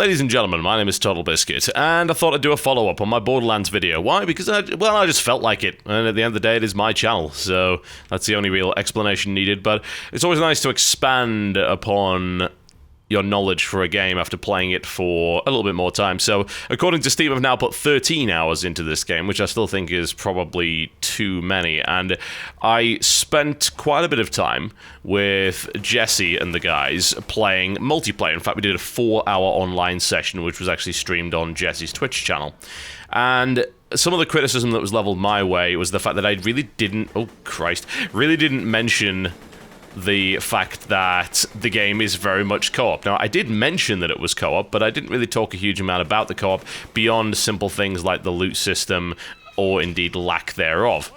Ladies and gentlemen, my name is Totalbiscuit, and I thought I'd do a follow-up on my Borderlands video. Why? Because, I just felt like it, and at the end of the day, it is my channel, so that's the only real explanation needed, but it's always nice to expand upon your knowledge for a game after playing it for a little bit more time. So, according to Steam, I've now put 13 hours into this game, which I still think is probably too many, and I spent quite a bit of time with Jesse and the guys playing multiplayer. In fact, we did a 4-hour online session, which was actually streamed on Jesse's Twitch channel. And some of the criticism that was leveled my way was the fact that I really didn't mention the fact that the game is very much co-op. Now, I did mention that it was co-op, but I didn't really talk a huge amount about the co-op beyond simple things like the loot system, or indeed lack thereof.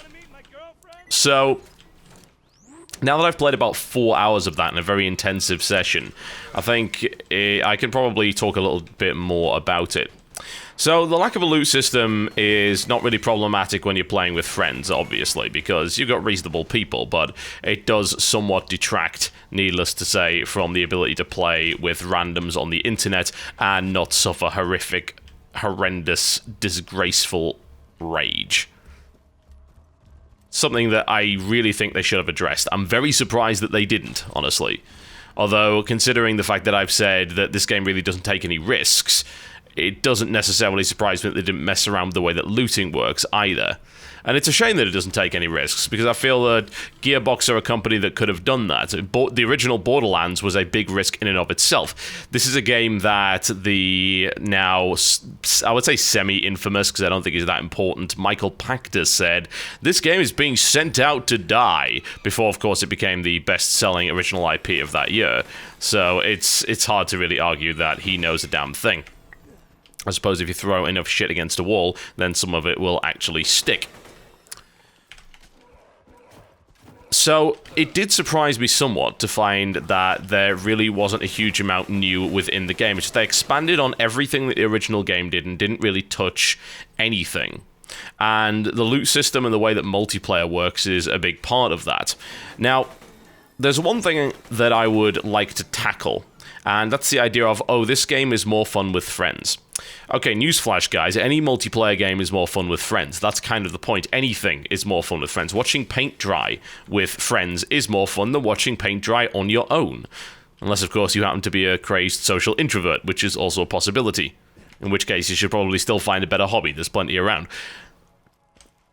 So, now that I've played about 4 hours of that in a very intensive session, I think I can probably talk a little bit more about it. So, the lack of a loot system is not really problematic when you're playing with friends, obviously, because you've got reasonable people, but it does somewhat detract, needless to say, from the ability to play with randoms on the internet and not suffer horrendous, disgraceful rage. Something that I really think they should have addressed. I'm very surprised that they didn't, honestly. Although, considering the fact that I've said that this game really doesn't take any risks, it doesn't necessarily surprise me that they didn't mess around with the way that looting works either. And it's a shame that it doesn't take any risks, because I feel that Gearbox are a company that could have done that. The original Borderlands was a big risk in and of itself. This is a game that the now, I would say semi-infamous, because I don't think it's that important, Michael Pachter said, this game is being sent out to die, before, of course, it became the best-selling original IP of that year. So it's hard to really argue that he knows a damn thing. I suppose if you throw enough shit against a wall, then some of it will actually stick. So, it did surprise me somewhat to find that there really wasn't a huge amount new within the game. It's just they expanded on everything that the original game did and didn't really touch anything. And the loot system and the way that multiplayer works is a big part of that. Now, there's one thing that I would like to tackle, and that's the idea of, oh, this game is more fun with friends. Okay, newsflash, guys, any multiplayer game is more fun with friends. That's kind of the point. Anything is more fun with friends. Watching paint dry with friends is more fun than watching paint dry on your own. Unless, of course, you happen to be a crazed social introvert, which is also a possibility. In which case, you should probably still find a better hobby. There's plenty around.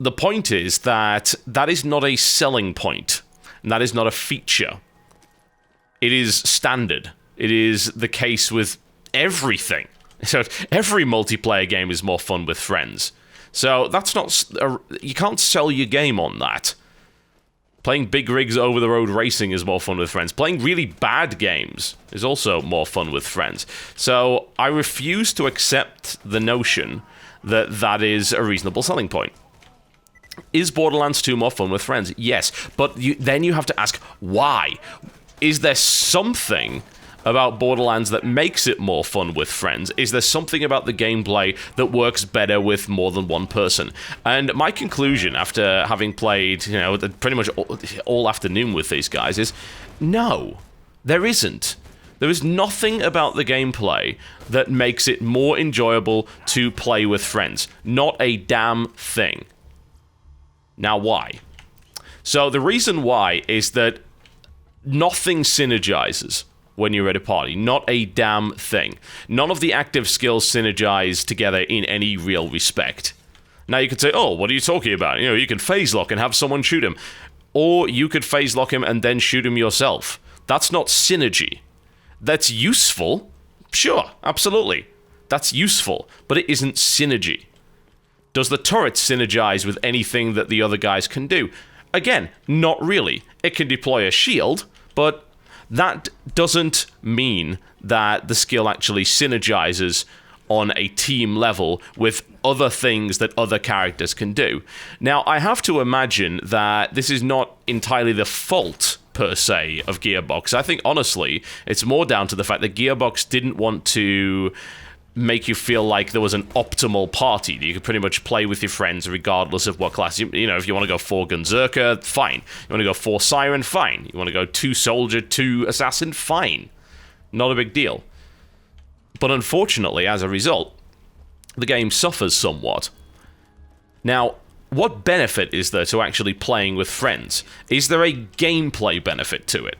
The point is that that is not a selling point, and that is not a feature. It is standard. It is the case with everything. So every multiplayer game is more fun with friends. So that's not... you can't sell your game on that. Playing big rigs over-the-road racing is more fun with friends. Playing really bad games is also more fun with friends. So I refuse to accept the notion that that is a reasonable selling point. Is Borderlands 2 more fun with friends? Yes. But then you have to ask, why? Is there something about Borderlands that makes it more fun with friends? Is there something about the gameplay that works better with more than one person? And my conclusion, after having played, pretty much all afternoon with these guys, is no, there isn't. There is nothing about the gameplay that makes it more enjoyable to play with friends. Not a damn thing. Now, why? So the reason why is that nothing synergizes when you're at a party. Not a damn thing. None of the active skills synergize together in any real respect. Now you could say, oh, what are you talking about? You can phase lock and have someone shoot him. Or you could phase lock him and then shoot him yourself. That's not synergy. That's useful. Sure, absolutely. That's useful, but it isn't synergy. Does the turret synergize with anything that the other guys can do? Again, not really. It can deploy a shield, but that doesn't mean that the skill actually synergizes on a team level with other things that other characters can do. Now, I have to imagine that this is not entirely the fault, per se, of Gearbox. I think, honestly, it's more down to the fact that Gearbox didn't want to make you feel like there was an optimal party that you could pretty much play with your friends regardless of what class. If you want to go 4 Gunzerker, fine. You want to go 4 Siren, fine. You want to go 2 Soldier, 2 Assassin, fine. Not a big deal. But unfortunately, as a result, the game suffers somewhat. Now, what benefit is there to actually playing with friends? Is there a gameplay benefit to it?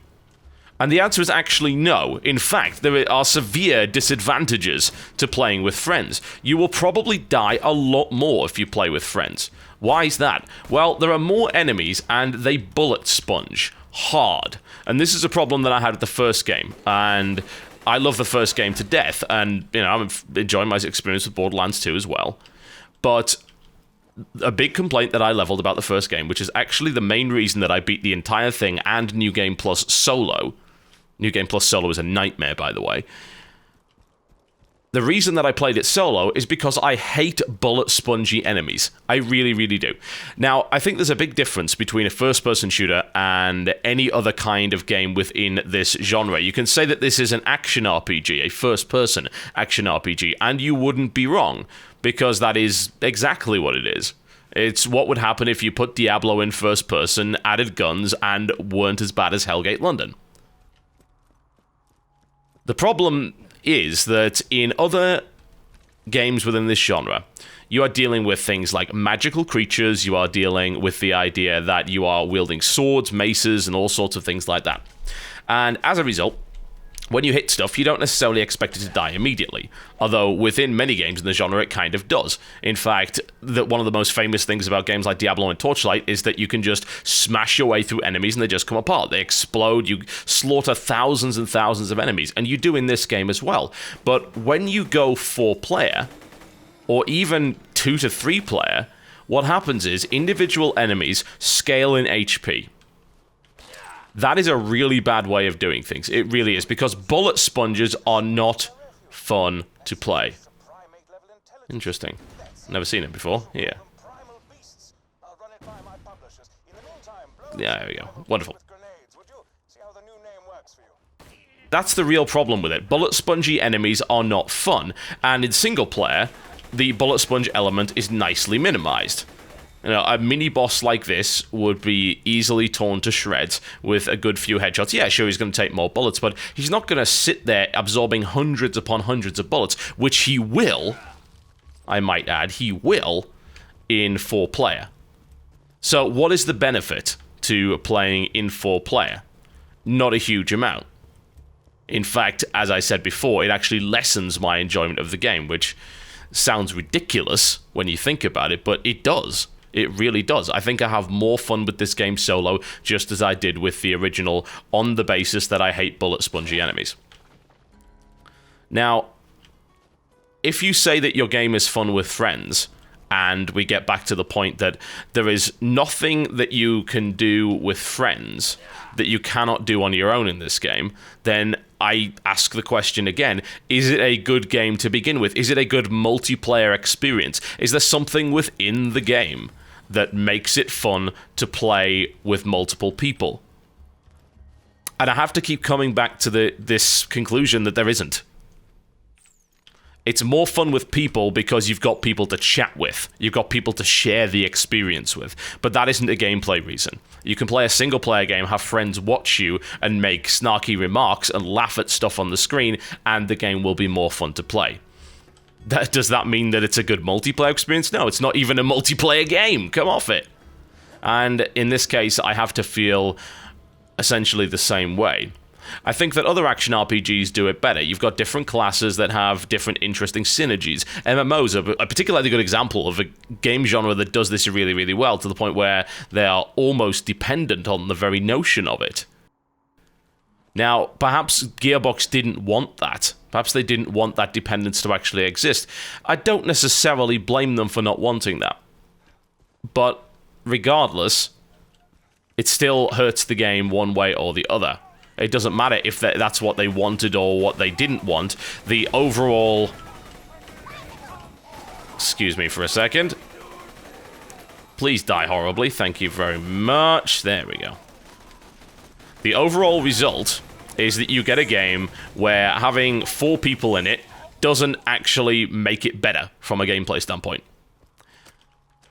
And the answer is actually no. In fact, there are severe disadvantages to playing with friends. You will probably die a lot more if you play with friends. Why is that? Well, there are more enemies and they bullet sponge hard. And this is a problem that I had with the first game. And I love the first game to death. And, you know, I'm enjoying my experience with Borderlands 2 as well. But a big complaint that I leveled about the first game, which is actually the main reason that I beat the entire thing and New Game Plus Solo. New Game Plus Solo is a nightmare, by the way. The reason that I played it solo is because I hate bullet spongy enemies. I really, really do. Now, I think there's a big difference between a first-person shooter and any other kind of game within this genre. You can say that this is an action RPG, a first-person action RPG, and you wouldn't be wrong, because that is exactly what it is. It's what would happen if you put Diablo in first-person, added guns, and weren't as bad as Hellgate London. The problem is that in other games within this genre, you are dealing with things like magical creatures, you are dealing with the idea that you are wielding swords, maces, and all sorts of things like that. And as a result, when you hit stuff, you don't necessarily expect it to die immediately, although within many games in the genre, it kind of does. In fact, one of the most famous things about games like Diablo and Torchlight is that you can just smash your way through enemies and they just come apart. They explode, you slaughter thousands and thousands of enemies, and you do in this game as well. But when you go 4-player, or even 2 to 3-player, what happens is individual enemies scale in HP. That is a really bad way of doing things. It really is, because bullet sponges are not fun to play. Interesting. Never seen it before. Yeah. Yeah, there we go. Wonderful. That's the real problem with it. Bullet spongy enemies are not fun, and in single player, the bullet sponge element is nicely minimized. You know, a mini-boss like this would be easily torn to shreds with a good few headshots. Yeah, sure, he's going to take more bullets, but he's not going to sit there absorbing hundreds upon hundreds of bullets, which he will, I might add, he will in 4-player. So what is the benefit to playing in 4-player? Not a huge amount. In fact, as I said before, it actually lessens my enjoyment of the game, which sounds ridiculous when you think about it, but it does. It really does. I think I have more fun with this game solo, just as I did with the original, on the basis that I hate bullet spongy enemies. Now, if you say that your game is fun with friends, and we get back to the point that there is nothing that you can do with friends that you cannot do on your own in this game, then I ask the question again, is it a good game to begin with? Is it a good multiplayer experience? Is there something within the game that makes it fun to play with multiple people? And I have to keep coming back to this conclusion that there isn't. It's more fun with people because you've got people to chat with. You've got people to share the experience with. But that isn't a gameplay reason. You can play a single-player game, have friends watch you, and make snarky remarks and laugh at stuff on the screen, and the game will be more fun to play. Does that mean that it's a good multiplayer experience? No, it's not even a multiplayer game. Come off it. And in this case, I have to feel essentially the same way. I think that other action RPGs do it better. You've got different classes that have different interesting synergies. MMOs are a particularly good example of a game genre that does this really, really well, to the point where they are almost dependent on the very notion of it. Now, perhaps Gearbox didn't want that. Perhaps they didn't want that dependence to actually exist. I don't necessarily blame them for not wanting that. But regardless, it still hurts the game one way or the other. It doesn't matter if that's what they wanted or what they didn't want. The overall... Excuse me for a second. Please die horribly. Thank you very much. There we go. The overall result is that you get a game where having 4 people in it doesn't actually make it better from a gameplay standpoint.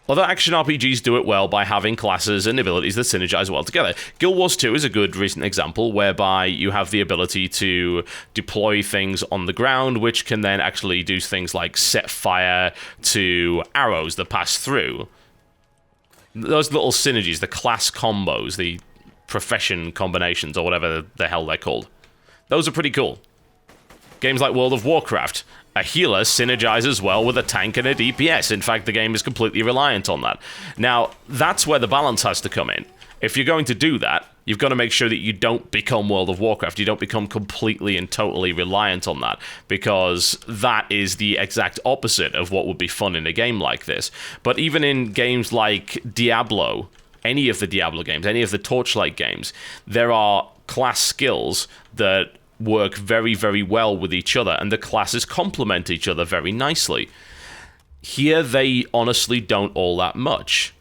Other action RPGs do it well by having classes and abilities that synergize well together. Guild Wars 2 is a good recent example whereby you have the ability to deploy things on the ground, which can then actually do things like set fire to arrows that pass through. Those little synergies, the class combos, the profession combinations, or whatever the hell they're called. Those are pretty cool. Games like World of Warcraft. A healer synergizes well with a tank and a DPS. In fact, the game is completely reliant on that. Now, that's where the balance has to come in. If you're going to do that, you've got to make sure that you don't become World of Warcraft. You don't become completely and totally reliant on that, because that is the exact opposite of what would be fun in a game like this. But even in games like Diablo, any of the Diablo games, any of the Torchlight games, there are class skills that work very, very well with each other, and the classes complement each other very nicely. Here, they honestly don't all that much.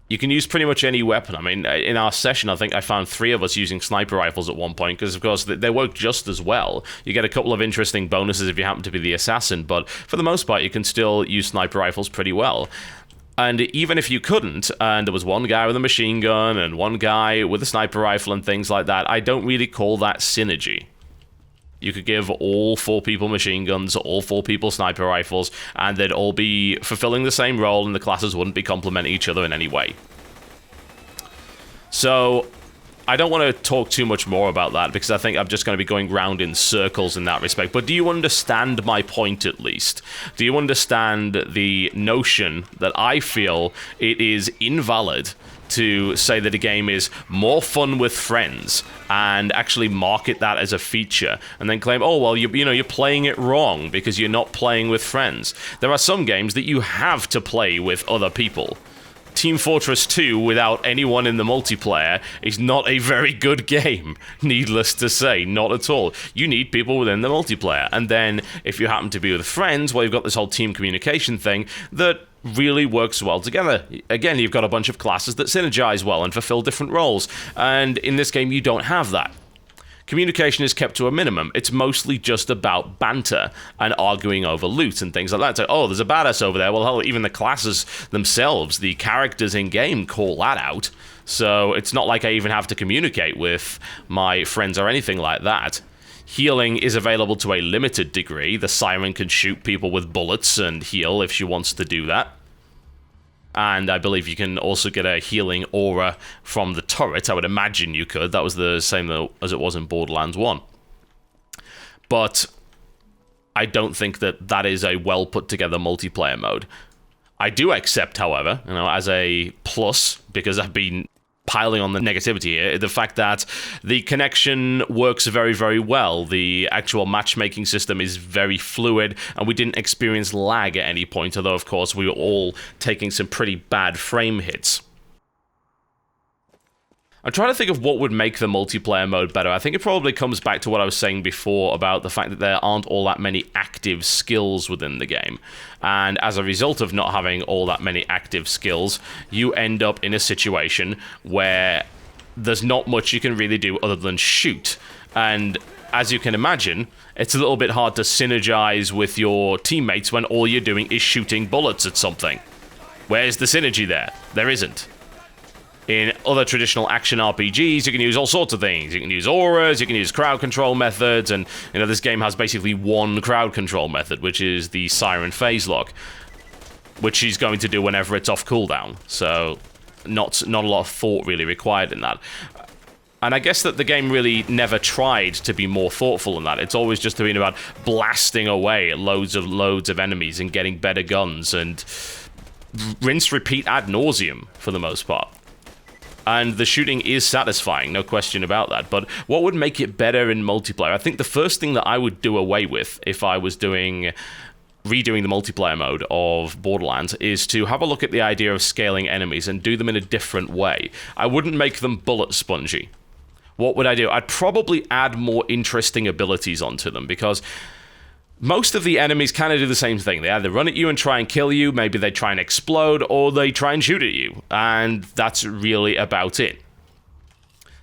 You can use pretty much any weapon. I mean, in our session, I think I found 3 of us using sniper rifles at one point, because, of course, they work just as well. You get a couple of interesting bonuses if you happen to be the assassin, but for the most part, you can still use sniper rifles pretty well. And even if you couldn't, and there was one guy with a machine gun and one guy with a sniper rifle and things like that, I don't really call that synergy. You could give all 4 people machine guns, all 4 people sniper rifles, and they'd all be fulfilling the same role, and the classes wouldn't be complementing each other in any way. So I don't want to talk too much more about that, because I think I'm just going to be going round in circles in that respect. But do you understand my point, at least? Do you understand the notion that I feel it is invalid to say that a game is more fun with friends and actually market that as a feature and then claim, oh, well, you're playing it wrong because you're not playing with friends? There are some games that you have to play with other people. Team Fortress 2 without anyone in the multiplayer is not a very good game, needless to say, not at all. You need people within the multiplayer, and then if you happen to be with friends, well, you've got this whole team communication thing that really works well together. Again, you've got a bunch of classes that synergize well and fulfill different roles, and in this game you don't have that. Communication is kept to a minimum. It's mostly just about banter and arguing over loot and things like that. So, oh, there's a badass over there. Well, hell, even the classes themselves, the characters in-game call that out. So it's not like I even have to communicate with my friends or anything like that. Healing is available to a limited degree. The Siren can shoot people with bullets and heal if she wants to do that. And I believe you can also get a healing aura from the turret. I would imagine you could. That was the same as it was in Borderlands 1. But I don't think that that is a well put together multiplayer mode. I do accept, however, as a plus, because I've been piling on the negativity here, the fact that the connection works very, very well. The actual matchmaking system is very fluid, and we didn't experience lag at any point, although, of course, we were all taking some pretty bad frame hits. I'm trying to think of what would make the multiplayer mode better. I think it probably comes back to what I was saying before about the fact that there aren't all that many active skills within the game. And as a result of not having all that many active skills, you end up in a situation where there's not much you can really do other than shoot. And as you can imagine, it's a little bit hard to synergize with your teammates when all you're doing is shooting bullets at something. Where's the synergy there? There isn't. In other traditional action RPGs, you can use all sorts of things. You can use auras, you can use crowd control methods, and this game has basically one crowd control method, which is the Siren phase lock, which she's going to do whenever it's off cooldown. So not a lot of thought really required in that. And I guess that the game really never tried to be more thoughtful than that. It's always just been about blasting away at loads of enemies and getting better guns and rinse, repeat ad nauseum for the most part. And the shooting is satisfying, no question about that. But what would make it better in multiplayer? I think the first thing that I would do away with if I was redoing the multiplayer mode of Borderlands is to have a look at the idea of scaling enemies and do them in a different way. I wouldn't make them bullet spongy. What would I do? I'd probably add more interesting abilities onto them, because most of the enemies kind of do the same thing. They either run at you and try and kill you, maybe they try and explode, or they try and shoot at you. And that's really about it.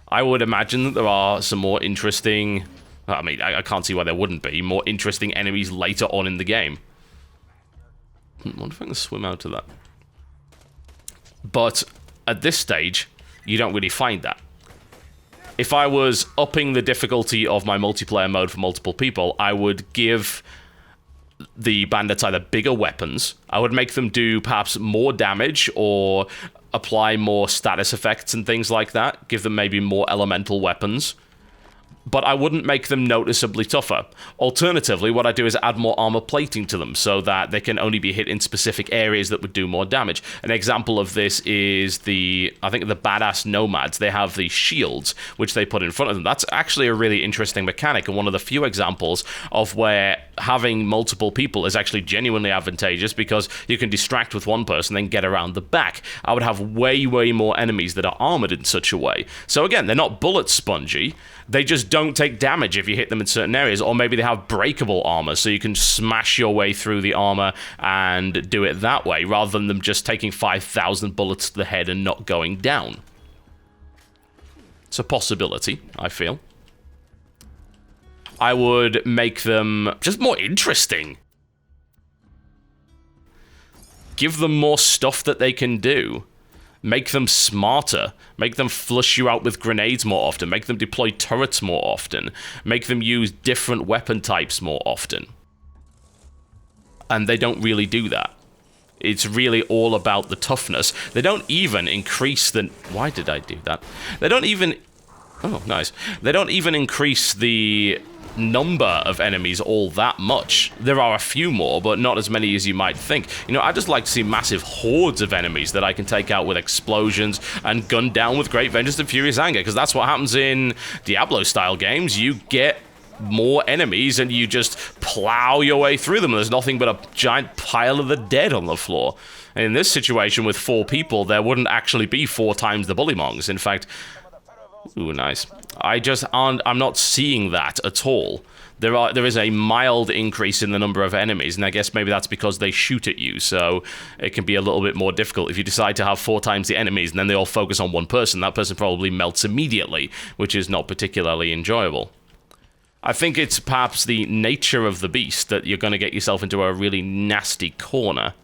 I would imagine that there are some more interesting... I mean, I can't see why there wouldn't be more interesting enemies later on in the game. I wonder if I can swim out to that. But at this stage, you don't really find that. If I was upping the difficulty of my multiplayer mode for multiple people, I would give the bandits either bigger weapons, I would make them do perhaps more damage or apply more status effects and things like that, give them maybe more elemental weapons, but I wouldn't make them noticeably tougher. Alternatively, what I do is add more armor plating to them so that they can only be hit in specific areas that would do more damage. An example of this is I think the badass nomads. They have the shields, which they put in front of them. That's actually a really interesting mechanic, and one of the few examples of where having multiple people is actually genuinely advantageous, because you can distract with one person, then get around the back. I would have way, way more enemies that are armored in such a way. So again, they're not bullet spongy. They just don't take damage if you hit them in certain areas, or maybe they have breakable armor, so you can smash your way through the armor and do it that way, rather than them just taking 5,000 bullets to the head and not going down. It's a possibility, I feel. I would make them just more interesting. Give them more stuff that they can do. Make them smarter. Make them flush you out with grenades more often. Make them deploy turrets more often. Make them use different weapon types more often. And they don't really do that. It's really all about the toughness. They don't even increase the... Why did I do that? They don't even... Oh, nice. They don't even increase the number of enemies all that much. There are a few more, but not as many as you might think. You know, I just like to see massive hordes of enemies that I can take out with explosions and gun down with great vengeance and furious anger, because that's what happens in Diablo-style games. You get more enemies and you just plow your way through them. There's nothing but a giant pile of the dead on the floor. And in this situation with 4 people, there wouldn't actually be 4 times the bullymongs. In fact... Ooh, nice. I'm not seeing that at all. There is a mild increase in the number of enemies, and I guess maybe that's because they shoot at you, so it can be a little bit more difficult. If you decide to have 4 times the enemies, and then they all focus on one person, that person probably melts immediately, which is not particularly enjoyable. I think it's perhaps the nature of the beast that you're going to get yourself into a really nasty corner.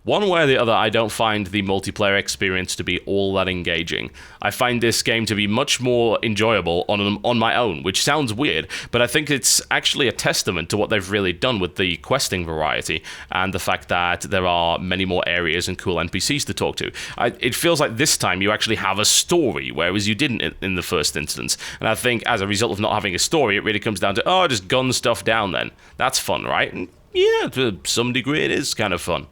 One way or the other, I don't find the multiplayer experience to be all that engaging. I find this game to be much more enjoyable on my own, which sounds weird, but I think it's actually a testament to what they've really done with the questing variety, and the fact that there are many more areas and cool NPCs to talk to. It feels like this time you actually have a story, whereas you didn't in the first instance. And I think as a result of not having a story, it really comes down to, oh, just gun stuff down then. That's fun, right? And yeah, to some degree it is kind of fun.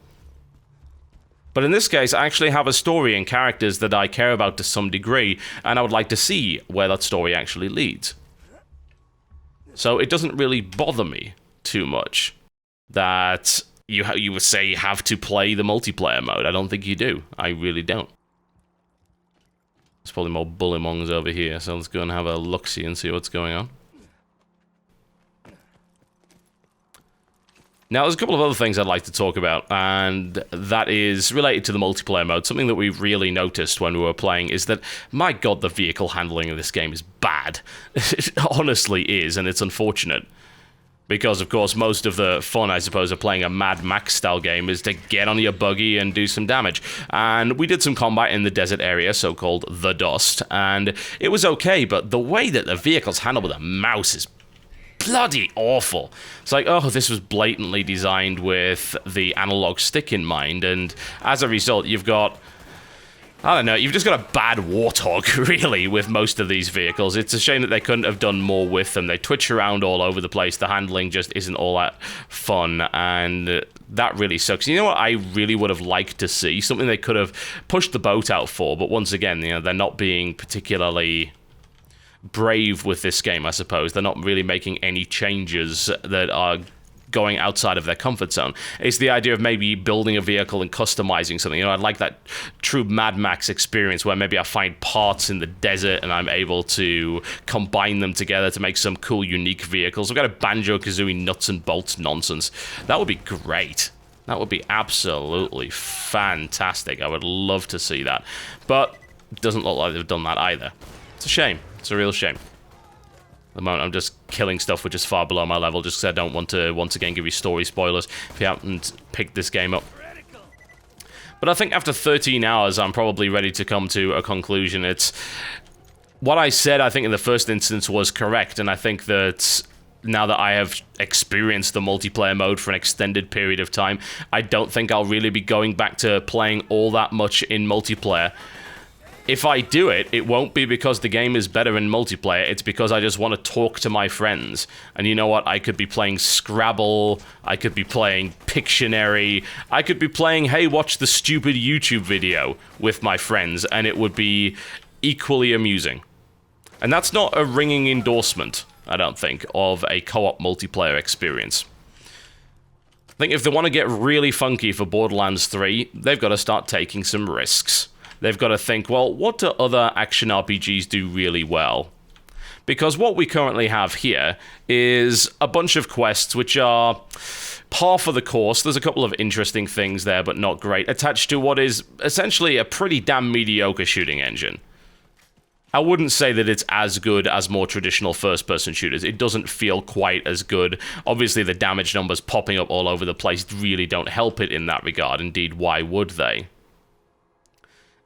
But in this case, I actually have a story and characters that I care about to some degree, and I would like to see where that story actually leads. So it doesn't really bother me too much that you would say you have to play the multiplayer mode. I don't think you do. I really don't. There's probably more bullymongs over here, so let's go and have a look-see and see what's going on. Now, there's a couple of other things I'd like to talk about, and that is related to the multiplayer mode. Something that we really noticed when we were playing is that, my god, the vehicle handling of this game is bad. It honestly is, and it's unfortunate. Because, of course, most of the fun, I suppose, of playing a Mad Max-style game is to get on your buggy and do some damage. And we did some combat in the desert area, so-called The Dust, and it was okay, but the way that the vehicle's handled with a mouse is bloody awful. It's like, oh, this was blatantly designed with the analog stick in mind, and as a result, you've got... I don't know, you've just got a bad warthog, really, with most of these vehicles. It's a shame that they couldn't have done more with them. They twitch around all over the place. The handling just isn't all that fun, and that really sucks. You know what I really would have liked to see? Something they could have pushed the boat out for, but once again, you know, they're not being particularly brave with this game, I suppose. They're not really making any changes that are going outside of their comfort zone. It's the idea of maybe building a vehicle and customizing something. You know, I'd like that true Mad Max experience where maybe I find parts in the desert and I'm able to combine them together to make some cool, unique vehicles. I've got a Banjo-Kazooie nuts and bolts nonsense. That would be great. That would be absolutely fantastic. I would love to see that. But it doesn't look like they've done that either. It's a shame. It's a real shame. At the moment, I'm just killing stuff which is far below my level, just because I don't want to, once again, give you story spoilers if you haven't picked this game up. But I think after 13 hours, I'm probably ready to come to a conclusion. It's... What I said, I think, in the first instance was correct, and I think that now that I have experienced the multiplayer mode for an extended period of time, I don't think I'll really be going back to playing all that much in multiplayer. If I do it, it won't be because the game is better in multiplayer, it's because I just want to talk to my friends. And you know what? I could be playing Scrabble, I could be playing Pictionary, I could be playing, hey, watch the stupid YouTube video with my friends, and it would be equally amusing. And that's not a ringing endorsement, I don't think, of a co-op multiplayer experience. I think if they want to get really funky for Borderlands 3, they've got to start taking some risks. They've got to think, well, what do other action RPGs do really well? Because what we currently have here is a bunch of quests which are par for the course. There's a couple of interesting things there, but not great, attached to what is essentially a pretty damn mediocre shooting engine. I wouldn't say that it's as good as more traditional first-person shooters. It doesn't feel quite as good. Obviously, the damage numbers popping up all over the place really don't help it in that regard. Indeed, why would they?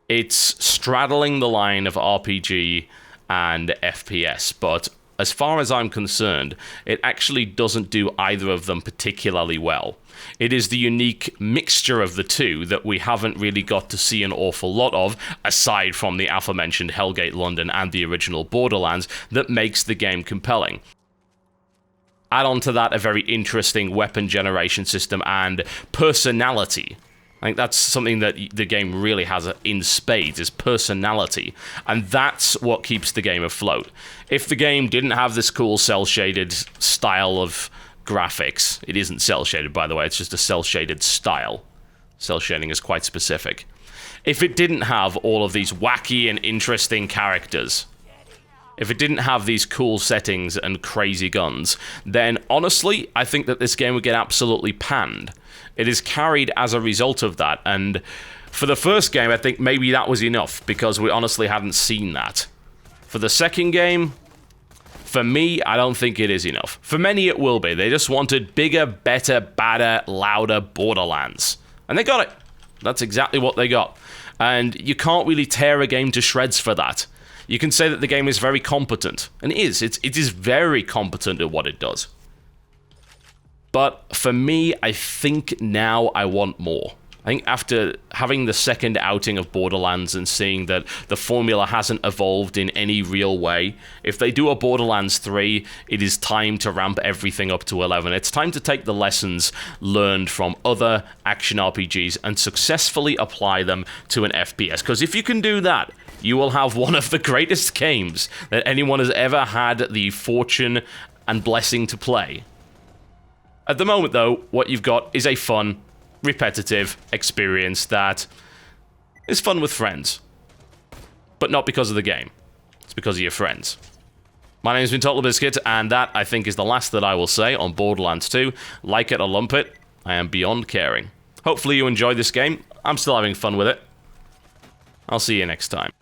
It's straddling the line of RPG and FPS, but as far as I'm concerned, it actually doesn't do either of them particularly well. It is the unique mixture of the two that we haven't really got to see an awful lot of, aside from the aforementioned Hellgate London and the original Borderlands, that makes the game compelling. Add on to that a very interesting weapon generation system and personality. I think that's something that the game really has in spades, is personality. And that's what keeps the game afloat. If the game didn't have this cool cel-shaded style of graphics, it isn't cel-shaded, by the way, it's just a cel-shaded style. Cel-shading is quite specific. If it didn't have all of these wacky and interesting characters, if it didn't have these cool settings and crazy guns, then honestly, I think that this game would get absolutely panned. It is carried as a result of that, and for the first game, I think maybe that was enough, because we honestly hadn't seen that. For the second game, for me, I don't think it is enough. For many, it will be. They just wanted bigger, better, badder, louder Borderlands. And they got it. That's exactly what they got. And you can't really tear a game to shreds for that. You can say that the game is very competent, and it is. It is very competent at what it does. But for me, I think now I want more. I think after having the second outing of Borderlands and seeing that the formula hasn't evolved in any real way, if they do a Borderlands 3, it is time to ramp everything up to 11. It's time to take the lessons learned from other action RPGs and successfully apply them to an FPS. Because if you can do that, you will have one of the greatest games that anyone has ever had the fortune and blessing to play. At the moment, though, what you've got is a fun, repetitive experience that is fun with friends. But not because of the game. It's because of your friends. My name's been Totalbiscuit, and that, I think, is the last that I will say on Borderlands 2. Like it or lump it, I am beyond caring. Hopefully you enjoyed this game. I'm still having fun with it. I'll see you next time.